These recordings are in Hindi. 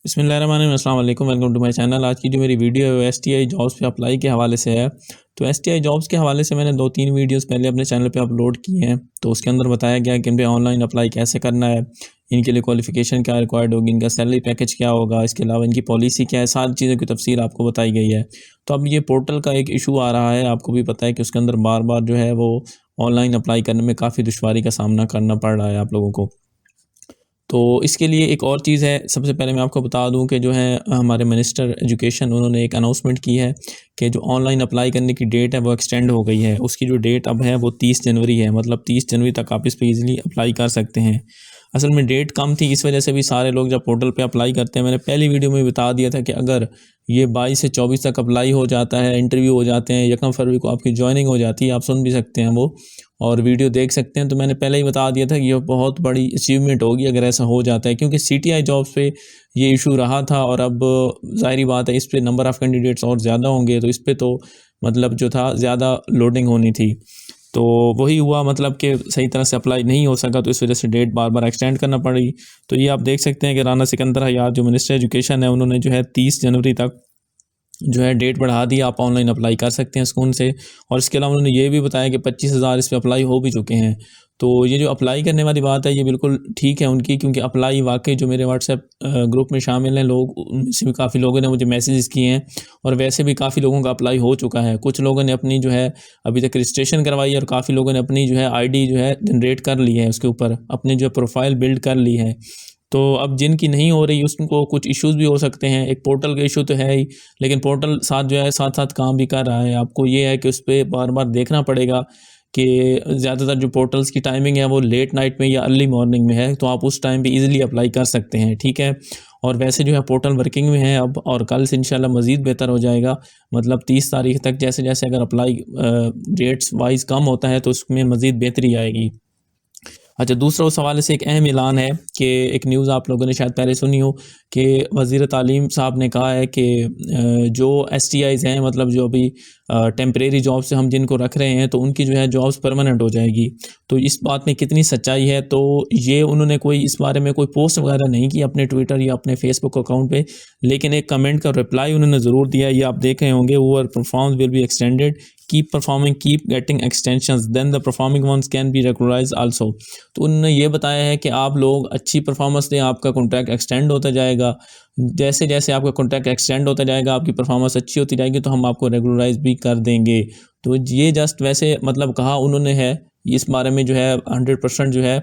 बिस्मिल्लाहिर्रहमानिर्रहीम, अस्सलाम वालेकुम, वेलकम टू माय चैनल। आज की जो मेरी वीडियो है वो एसटीआई जॉब्स पे अप्लाई के हवाले से है। तो एसटीआई जॉब्स के हवाले से मैंने 2-3 वीडियोस पहले अपने चैनल पे अपलोड किए हैं। तो उसके अंदर बताया गया है कि इन पे ऑनलाइन अप्लाई कैसे करना है, इनके लिए क्वालिफ़िकेशन क्या रिक्वायर्ड होगी, इनका सैलरी पैकेज क्या होगा, इसके अलावा इनकी पॉलिसी क्या है, सारी चीज़ों की तफ़सील आपको बताई गई है। तो अब ये पोर्टल का एक इशू आ रहा है, आपको भी पता है कि उसके अंदर बार-बार जो है वो ऑनलाइन अप्लाई करने में काफ़ी दुश्वारी का सामना करना पड़ रहा है आप लोगों को। तो इसके लिए एक और चीज़ है, सबसे पहले मैं आपको बता दूं कि जो है हमारे मिनिस्टर एजुकेशन उन्होंने एक अनाउंसमेंट की है कि जो ऑनलाइन अप्लाई करने की डेट है वो एक्सटेंड हो गई है। उसकी जो डेट अब है वो 30 जनवरी है, मतलब 30 जनवरी तक आप इस पे ईज़िली अप्लाई कर सकते हैं। असल में डेट कम थी, इस वजह से भी सारे लोग जब पोर्टल पे अप्लाई करते हैं, मैंने पहली वीडियो में बता दिया था कि अगर ये 22 से 24 तक अप्लाई हो जाता है, इंटरव्यू हो जाते हैं, 1 फरवरी को आपकी जॉइनिंग हो जाती है, आप सुन भी सकते हैं वो और वीडियो देख सकते हैं। तो मैंने पहले ही बता दिया था कि ये बहुत बड़ी अचीवमेंट होगी अगर ऐसा हो जाता है, क्योंकि सीटीआई जॉब्स पे ये इशू रहा था और अब ज़ाहिर बात है इस पे नंबर ऑफ़ कैंडिडेट्स और ज़्यादा होंगे, तो इस पे तो मतलब जो था ज़्यादा लोडिंग होनी थी। तो वही हुआ, मतलब कि सही तरह से अप्लाई नहीं हो सका, तो इस वजह से डेट बार-बार एक्सटेंड करना पड़ी। तो ये आप देख सकते हैं कि राना सिकंदर हयात जो मिनिस्टर एजुकेशन है, उन्होंने जो है 30 जनवरी तक जो है डेट बढ़ा दी, आप ऑनलाइन अप्लाई कर सकते हैं सुकून से। और इसके अलावा उन्होंने ये भी बताया कि 25,000 इस पे अप्लाई हो भी चुके हैं। तो ये जो अप्लाई करने वाली बात है ये बिल्कुल ठीक है उनकी, क्योंकि अप्लाई वाक़ई जो मेरे व्हाट्सएप ग्रुप में शामिल हैं लोग, उनमें से भी काफ़ी लोगों ने मुझे मैसेजेस किए हैं और वैसे भी काफ़ी लोगों का अप्लाई हो चुका है। कुछ लोगों ने अपनी जो है अभी तक रजिस्ट्रेशन करवाई है और काफ़ी लोगों ने अपनी जो है आईडी जो है जनरेट कर ली है, उसके ऊपर अपनी जो प्रोफ़ाइल बिल्ड कर ली है। तो अब जिनकी नहीं हो रही उसको कुछ इश्यूज़ भी हो सकते हैं। एक पोर्टल का इशू तो है ही, लेकिन पोर्टल साथ जो है साथ-साथ काम भी कर रहा है। आपको ये है कि उस पे बार-बार देखना पड़ेगा कि ज़्यादातर जो पोर्टल्स की टाइमिंग है वो लेट नाइट में या अर्ली मॉर्निंग में है, तो आप उस टाइम पे ईज़िली अप्लाई कर सकते हैं, ठीक है? और वैसे जो है पोर्टल वर्किंग में है अब, और कल से इंशाल्लाह मज़ीद बेहतर हो जाएगा। मतलब 30 तारीख तक जैसे-जैसे अगर अप्लाई डेट्स वाइज़ कम होता है तो उसमें मज़ीद बेहतरी आएगी। अच्छा, दूसरा उस हवाले से एक अहम ऐलान है कि एक न्यूज़ आप लोगों ने शायद पहले सुनी हो कि वज़ीर तालीम साहब ने कहा है कि जो एसटीआईज़ हैं, मतलब जो अभी टेम्परेरी जॉब से हम जिनको रख रहे हैं, तो उनकी जो है जॉब्स परमानेंट हो जाएगी। तो इस बात में कितनी सच्चाई है, तो ये उन्होंने कोई इस बारे में कोई पोस्ट वगैरह नहीं की अपने ट्विटर या अपने फेसबुक अकाउंट पे, लेकिन एक कमेंट का रिप्लाई उन्होंने ज़रूर दिया है। ये आप देख रहे होंगे, over performs will be extended, keep performing, keep getting extensions, then the performing ones can be regularised also. तो उन्होंने ये बताया है कि आप लोग अच्छी परफॉर्मेंस दें, आपका कॉन्ट्रैक्ट एक्सटेंड होता जाएगा। जैसे-जैसे आपका कॉन्ट्रैक्ट एक्सटेंड होता जाएगा, आपकी परफॉर्मेंस अच्छी होती जाएगी, तो हम आपको रेगुलराइज़ भी कर देंगे। तो ये जस्ट वैसे मतलब कहा उन्होंने है, इस बारे में जो है 100% जो है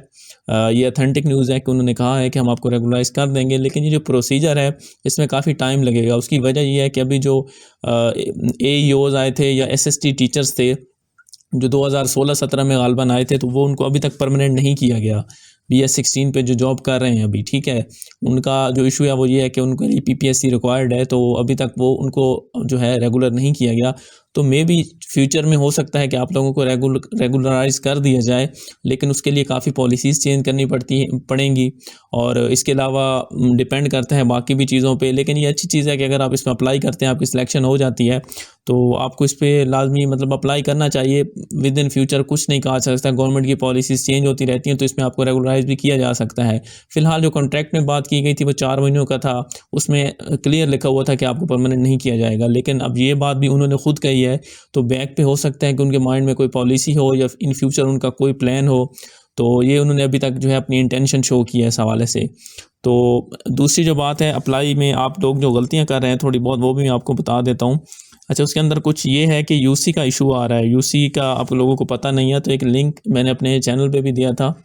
ये ऑथेंटिक न्यूज़ है कि उन्होंने कहा है कि हम आपको रेगुलराइज़ कर देंगे, लेकिन ये जो प्रोसीजर है इसमें काफ़ी टाइम लगेगा। उसकी वजह ये है कि अभी जो एईओज़ आए थे या एसएसटी टीचर्स थे, जो 2016-17 में ग़ालिबन आए थे, तो वो उनको अभी तक परमानेंट नहीं किया गया। बीएस-16 पे जो जॉब कर रहे हैं अभी, ठीक है? उनका जो इशू है वो ये है कि उनको लिए पीपीएससी रिक्वायर्ड है, तो अभी तक वो उनको जो है रेगुलर नहीं किया गया। तो मेबी फ्यूचर में हो सकता है कि आप लोगों को रेगुलराइज़ कर दिया जाए, लेकिन उसके लिए काफ़ी पॉलिसीज़ चेंज करनी पड़ेंगी और इसके अलावा डिपेंड करता है बाकी भी चीज़ों पे। लेकिन ये अच्छी चीज़ है कि अगर आप इसमें अप्लाई करते हैं, आपकी सिलेक्शन हो जाती है, तो आपको इस पे लाज़मी मतलब अप्लाई करना चाहिए। विद इन फ्यूचर कुछ नहीं कहा जा सकता, गवर्नमेंट की पॉलिसीज़ चेंज होती रहती हैं, तो इसमें आपको रेगुलराइज़ भी किया जा सकता है। फ़िलहाल जो कॉन्ट्रैक्ट में बात की गई थी वो 4 महीनों का था, उसमें क्लियर लिखा हुआ था कि आपको परमानेंट नहीं किया जाएगा। लेकिन अब ये बात भी उन्होंने खुद कही है, तो बैक पे हो सकता है कि उनके माइंड में कोई पॉलिसी हो या इन फ्यूचर उनका कोई प्लान हो। तो ये उन्होंने अभी तक जो है अपनी इंटेंशन शो की है इस हवाले से। तो दूसरी जो बात है, अप्लाई में आप लोग जो गलतियाँ कर रहे हैं थोड़ी बहुत, वो भी मैं आपको बता देता हूँ। अच्छा, उसके अंदर कुछ ये है कि यूसी का इशू आ रहा है। यूसी का आप लोगों को पता नहीं है, तो एक लिंक मैंने अपने चैनल पे भी दिया था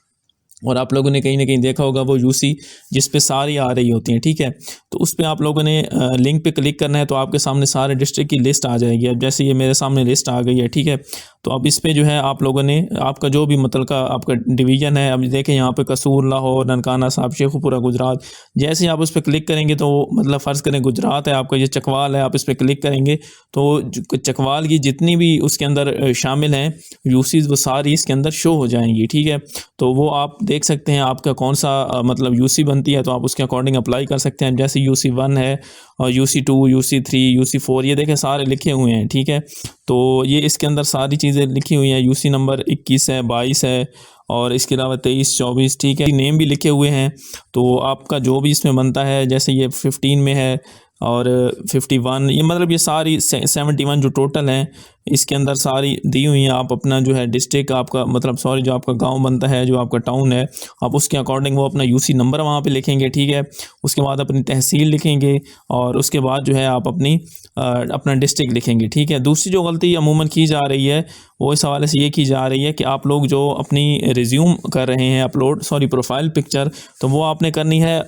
और आप लोगों ने कहीं न कहीं देखा होगा, वो यूसी जिस पे सारी आ रही होती हैं, ठीक है? तो उस पे आप लोगों ने लिंक पे क्लिक करना है, तो आपके सामने सारे डिस्ट्रिक्ट की लिस्ट आ जाएगी। अब जैसे ये मेरे सामने लिस्ट आ गई है, ठीक है? तो अब इस पे जो है आप लोगों ने आपका जो भी मतलब का आपका डिवीज़न है, अब देखें यहाँ पे कसूर, लाहौर, ननकाना साहब, शेखुपुरा, गुजरात। जैसे ही आप उस पे क्लिक करेंगे तो मतलब फ़र्ज़ करें गुजरात है आपका, ये चकवाल है, आप इस पे क्लिक करेंगे तो चकवाल की जितनी भी उसके अंदर शामिल हैं यूसीज़, वो सारी इसके अंदर शो हो जाएँगी, ठीक है? तो वो आप देख सकते हैं आपका कौन-सा मतलब यूसी बनती है, तो आप उसके अकॉर्डिंग अप्लाई कर सकते हैं। जैसे यूसी 1 है और यूसी 2, यूसी 3, यूसी 4, ये देखें सारे लिखे हुए हैं, ठीक है? तो ये इसके अंदर सारी चीज़ें लिखी हुई हैं। यूसी नंबर 21 है, 22 है और इसके अलावा 23, 24, ठीक है, नेम भी लिखे हुए हैं। तो आपका जो भी इसमें बनता है, जैसे ये 15 में है और 51, ये मतलब ये सारी 71 जो टोटल हैं इसके अंदर सारी दी हुई हैं। आप अपना जो है डिस्ट्रिक्ट आपका मतलब सॉरी जो आपका गांव बनता है, जो आपका टाउन है, आप उसके अकॉर्डिंग वो अपना यूसी नंबर वहाँ पे लिखेंगे, ठीक है। उसके बाद अपनी तहसील लिखेंगे और उसके बाद जो है आप अपना डिस्ट्रिक्ट लिखेंगे, ठीक है। दूसरी जो गलती अमूमन की जा रही है वो इस हवाले से ये की जा रही है कि आप लोग जो अपनी रिज्यूम कर रहे हैं अपलोड, सॉरी प्रोफाइल पिक्चर, तो वो आपने करनी है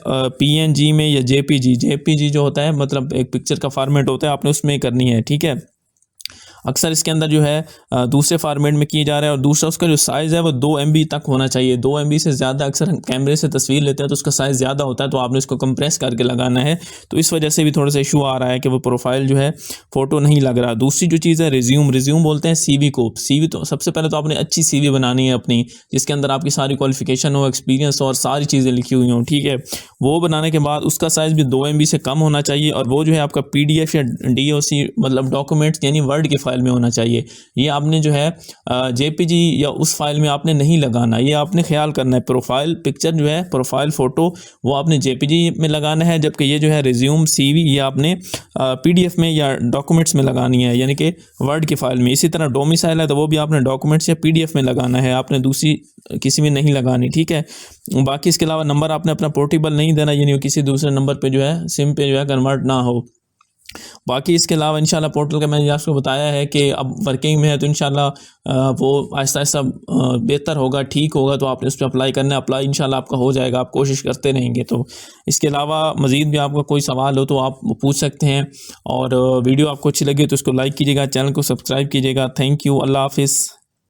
PNG में या JPG जो होता है मतलब एक पिक्चर का फॉर्मेट होता है, आपने उसमें करनी है, ठीक है। अक्सर इसके अंदर जो है दूसरे फॉर्मेट में किया जा रहा है। और दूसरा उसका जो साइज़ है वो 2 MB तक होना चाहिए। 2 MB से ज़्यादा अक्सर हम कैमरे से तस्वीर लेते हैं तो उसका साइज़ ज़्यादा होता है, तो आपने उसको कंप्रेस करके लगाना है। तो इस वजह से भी थोड़ा सा इशू आ रहा है कि वो प्रोफाइल जो है फ़ोटो नहीं लग रहा। दूसरी जो चीज़ है रिज्यूम बोलते हैं CV को। CV तो सबसे पहले तो आपने अच्छी CV बनानी है अपनी, जिसके अंदर आपकी सारी क्वालिफिकेशन हो, एक्सपीरियंस हो और सारी चीज़ें लिखी हुई हों, ठीक है। वो बनाने के बाद उसका साइज़ भी 2 MB से कम होना चाहिए और वो जो है आपका PDF या DOC मतलब डॉक्यूमेंट्स यानी वर्ड की फ़ाइल में होना चाहिए। ये आपने जो है JPG या उस फाइल में आपने नहीं लगाना, ये आपने ख्याल करना है। प्रोफाइल पिक्चर जो है, प्रोफाइल फ़ोटो वो आपने JPG में लगाना है, जबकि ये जो है रिज्यूम CV ये आपने PDF में या डॉक्यूमेंट्स में लगानी है, यानी कि वर्ड की फ़ाइल में। इसी तरह डोमिसाइल है तो वो भी आपने डॉक्यूमेंट्स या PDF में लगाना है, आपने दूसरी किसी में नहीं लगानी, ठीक है। बाकी इसके अलावा नंबर आपने अपना पोर्टेबल नहीं देना, यानी किसी दूसरे नंबर पे जो है सिम पे जो है कन्वर्ट ना हो। बाकी इसके अलावा इंशाल्लाह पोर्टल का मैंने आपको बताया है कि अब वर्किंग में है, तो इंशाल्लाह वो आहिस्ता आहिस्ता बेहतर होगा, ठीक होगा। तो आपने उस पर अप्लाई करना है, अप्लाई इंशाल्लाह आपका हो जाएगा, आप कोशिश करते रहेंगे। तो इसके अलावा मज़ीद भी आपका कोई सवाल हो तो आप पूछ सकते हैं। और वीडियो आपको अच्छी लगी तो उसको लाइक कीजिएगा, चैनल को सब्सक्राइब कीजिएगा। थैंक यू, अल्लाह हाफिज़।